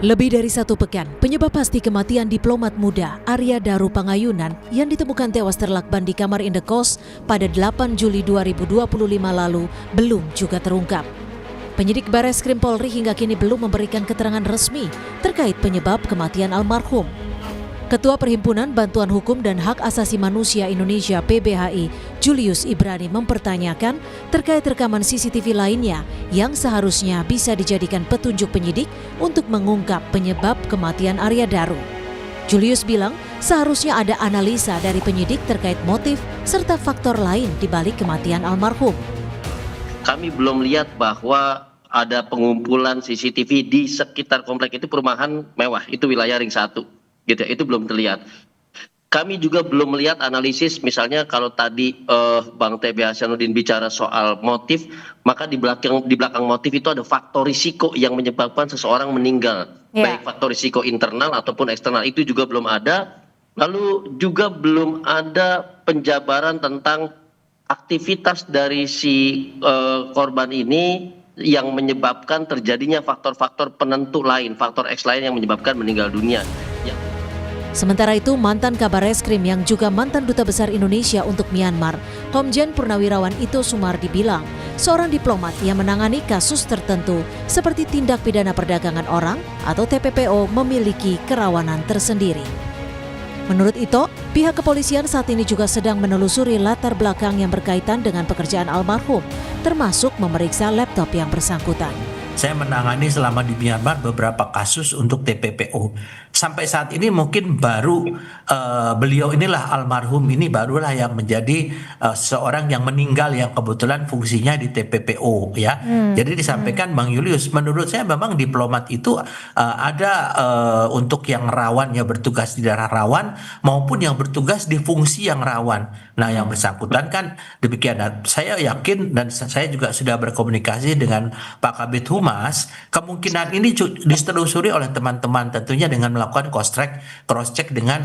Lebih dari 1 pekan, penyebab pasti kematian diplomat muda Arya Daru Pangayunan yang ditemukan tewas terlakban di kamar indekos pada 8 Juli 2025 lalu belum juga terungkap. Penyidik Bareskrim Polri hingga kini belum memberikan keterangan resmi terkait penyebab kematian almarhum. Ketua Perhimpunan Bantuan Hukum dan Hak Asasi Manusia Indonesia (PBHI), Julius Ibrani mempertanyakan terkait rekaman CCTV lainnya yang seharusnya bisa dijadikan petunjuk penyidik untuk mengungkap penyebab kematian Arya Daru. Julius bilang seharusnya ada analisa dari penyidik terkait motif serta faktor lain di balik kematian almarhum. Kami belum lihat bahwa ada pengumpulan CCTV di sekitar komplek itu, perumahan mewah, itu wilayah Ring 1. Gitu, itu belum terlihat. Kami juga belum melihat analisis, misalnya kalau tadi Bang TB Hasanuddin bicara soal motif, maka di belakang motif itu ada faktor risiko yang menyebabkan seseorang meninggal, baik faktor risiko internal ataupun eksternal, itu juga belum ada. Lalu juga belum ada penjabaran tentang aktivitas dari si korban ini yang menyebabkan terjadinya faktor-faktor penentu lain, faktor X lain yang menyebabkan meninggal dunia. Sementara itu, mantan Kabar Reskrim yang juga mantan Duta Besar Indonesia untuk Myanmar, Komjen Purnawirawan Ito Sumardi bilang, seorang diplomat yang menangani kasus tertentu seperti tindak pidana perdagangan orang atau TPPO memiliki kerawanan tersendiri. Menurut Ito, pihak kepolisian saat ini juga sedang menelusuri latar belakang yang berkaitan dengan pekerjaan almarhum, termasuk memeriksa laptop yang bersangkutan. Saya menangani selama di Myanmar beberapa kasus untuk TPPO. Sampai saat ini mungkin baru beliau inilah, almarhum ini barulah yang menjadi seorang yang meninggal yang kebetulan fungsinya di TPPO ya. Jadi disampaikan Bang Julius, menurut saya memang diplomat itu ada untuk yang rawan, yang bertugas di daerah rawan maupun yang bertugas di fungsi yang rawan. Nah, yang bersangkutan kan demikian. Saya yakin dan saya juga sudah berkomunikasi dengan Pak Kabid Humas, kemungkinan ini ditelusuri oleh teman-teman tentunya dengan melakukan cross check dengan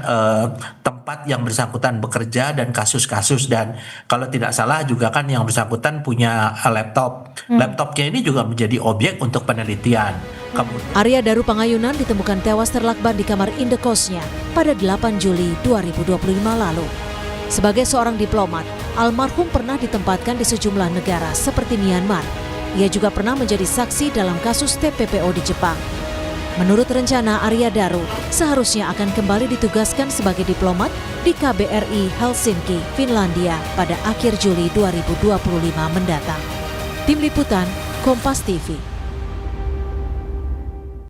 tempat yang bersangkutan bekerja dan kasus-kasus, dan kalau tidak salah juga kan yang bersangkutan punya laptop. Laptopnya ini juga menjadi objek untuk penelitian. Arya Daru Pangayunan ditemukan tewas terlakban di kamar indekosnya pada 8 Juli 2025 lalu. Sebagai seorang diplomat, almarhum pernah ditempatkan di sejumlah negara seperti Myanmar. Ia juga pernah menjadi saksi dalam kasus TPPO di Jepang. Menurut rencana, Arya Daru seharusnya akan kembali ditugaskan sebagai diplomat di KBRI Helsinki, Finlandia pada akhir Juli 2025 mendatang. Tim Liputan, Kompas TV.